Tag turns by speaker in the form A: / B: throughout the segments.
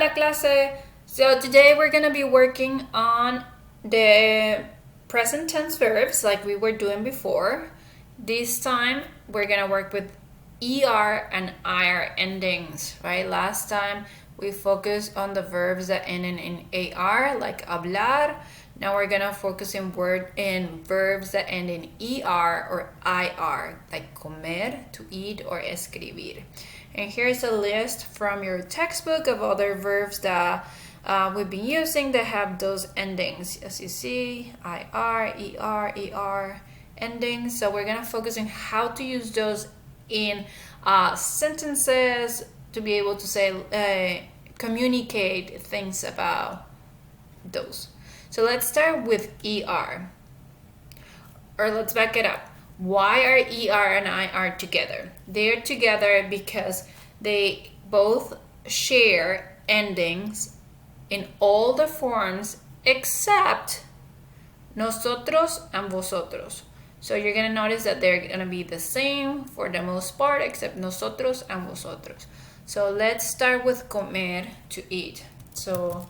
A: Hola clase! So today we're going to be working on the present tense verbs like we were doing before. This time we're going to work with ER and IR endings, right? Last time we focused on the verbs that end in AR like hablar. Now we're going to focus in verbs that end in ER or IR like comer, to eat, or escribir. And here's a list from your textbook of other verbs that we've been using that have those endings. As you see, IR, ER, ER endings. So we're going to focus on how to use those in sentences to be able to say, communicate things about those. So let's start with ER. Or let's back it up. Why are ER and IR together? They're together because they both share endings in all the forms except nosotros and vosotros. So you're going to notice that they're going to be the same for the most part except nosotros and vosotros. So let's start with comer, to eat. So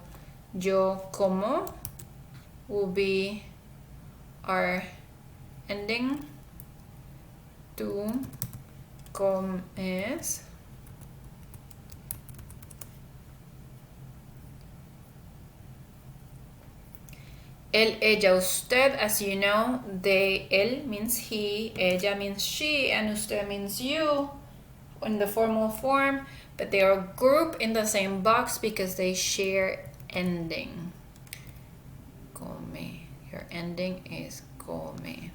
A: yo como will be our ending. Tú comes. Él, ella, usted, as you know, él means he, ella means she, and usted means you in the formal form, but they are grouped in the same box because they share ending. Come. Your ending is come.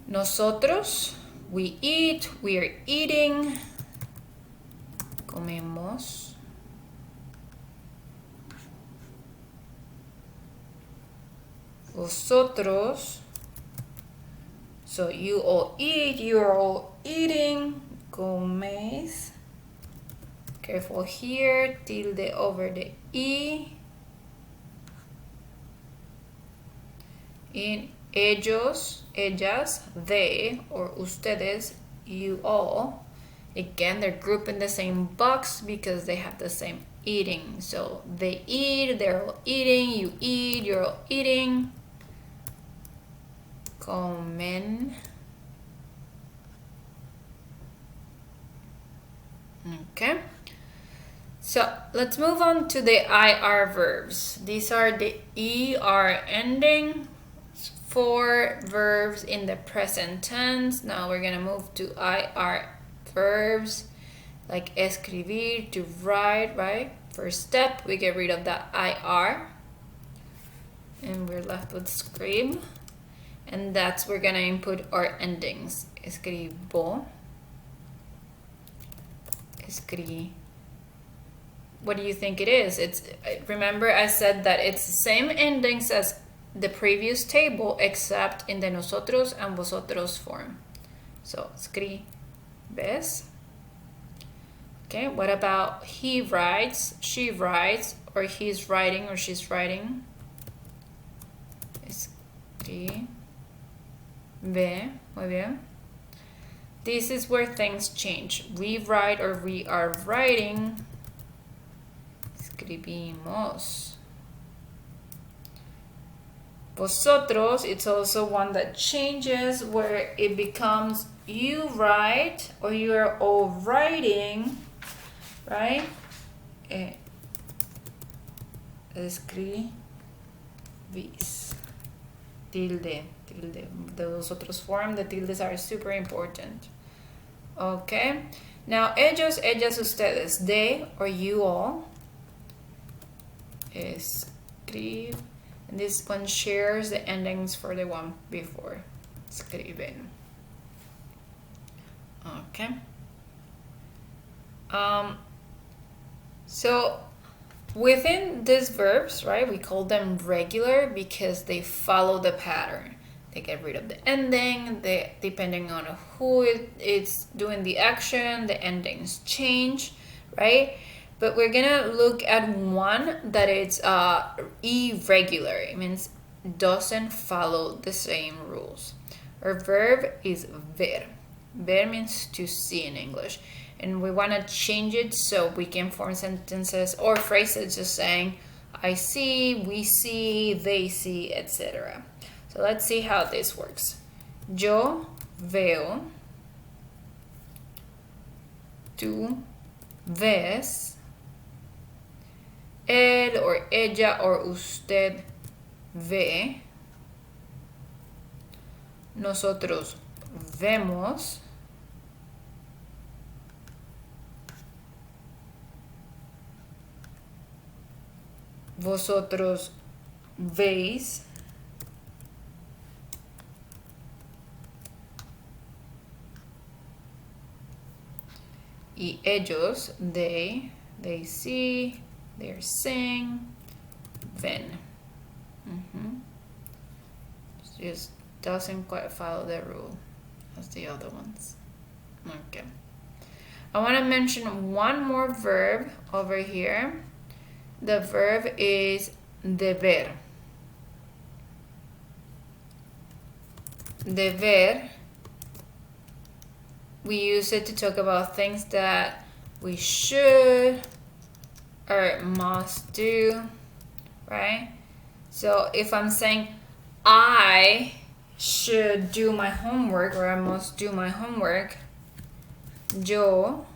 A: Nosotros, we eat, we are eating. Comemos. Vosotros, so you all eat, you are all eating. Coméis. Careful here, tilde over the E. In ellos, ellas, they, or ustedes, you all. Again, they're grouped in the same box because they have the same eating. So they eat, they're all eating, you eat, you're all eating. Comen. Okay. So let's move on to the IR verbs. These are the ER ending. 4 verbs in the present tense. Now we're gonna move to IR verbs like escribir, to write, right? First step, we get rid of the IR and we're left with scribe, and that's we're gonna input our endings. Escribo, what do you think it is? Remember I said that it's the same endings as the previous table except in the nosotros and vosotros form. So escribes. Okay, what about he writes, she writes, or he's writing or she's writing? Escribe. Muy bien. This is where things change. We write or we are writing. Escribimos. Vosotros, it's also one that changes where it becomes you write or you are all writing, right? Escribís. Tilde. The vosotros form, the tildes are super important. Okay. Now, ellos, ellas, ustedes, they or you all. Escribe. And this one shares the endings for the one before. Escriben. Okay. So within these verbs, right, we call them regular because they follow the pattern. They get rid of the ending. Depending on who it's doing the action, the endings change, right? But we're gonna look at one that is irregular. It means doesn't follow the same rules. Our verb is ver. Ver means to see in English. and we want to change it so we can form sentences or phrases just saying I see, we see, they see, etc. So let's see how this works. Yo veo, tú ves, él or ella or usted ve, nosotros vemos, vosotros veis, y ellos, they see, they're seeing, ven. Just doesn't quite follow the rule as the other ones. Okay. I want to mention one more verb over here. The verb is deber. Deber, we use it to talk about things that we should or must do, right? So if I'm saying I should do my homework or I must do my homework, yo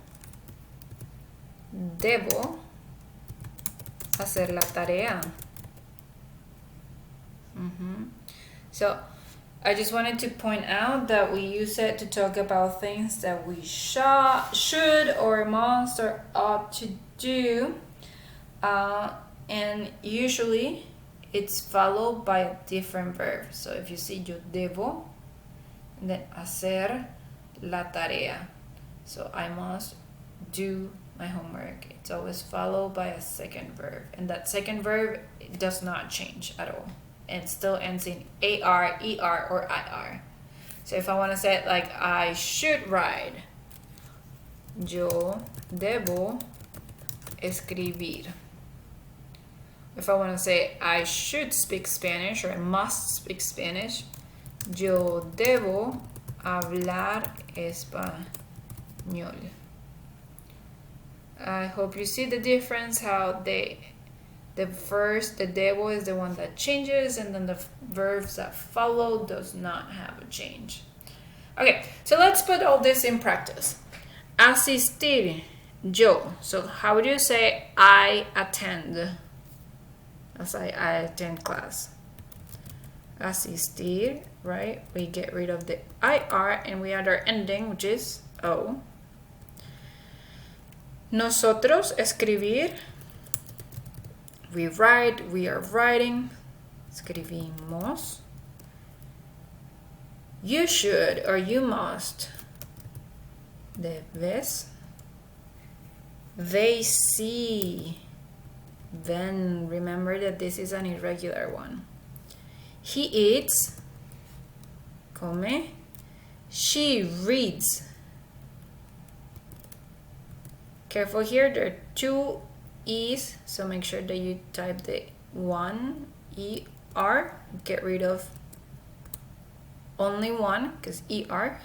A: debo hacer la tarea. So I just wanted to point out that we use it to talk about things that we should or must or ought to do, and usually it's followed by a different verb. So if you see yo debo, then hacer la tarea. So I must do my homework. It's always followed by a second verb, and that second verb does not change at all. And still ends in AR, ER, or IR. So if I want to say it like I should ride, yo debo escribir. If I want to say I should speak Spanish or I must speak Spanish, yo debo hablar español. I hope you see the difference, how the debo is the one that changes, and then the verbs that follow does not have a change. Okay, so let's put all this in practice. Asistir, yo. So how would you say I attend? As I attend class. Asistir, right? We get rid of the IR and we add our ending, which is O. Nosotros, escribir. We write, we are writing. Escribimos. You should or you must. Debes. They see. Then remember that this is an irregular one. He eats. Come. She reads. Careful here, there are two E's, so make sure that you type the one ER. Get rid of only one, because ER.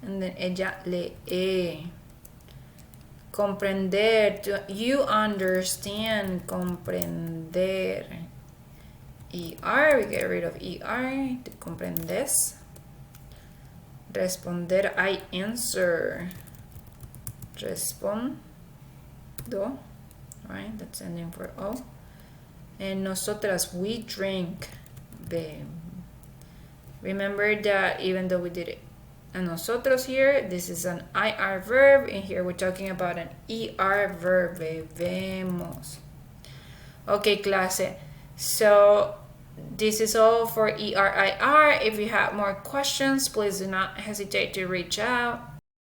A: And then ella lee. Comprender, you understand, comprender. ER, we get rid of ER, te comprendes. Responder, I answer. Respondo, right? That's ending for O. And nosotras, we drink. Remember that even though we did it and nosotros here, this is an IR verb, and here we're talking about an ER verb, bebemos. Okay, clase. So this is all for ERIR. If you have more questions, please do not hesitate to reach out.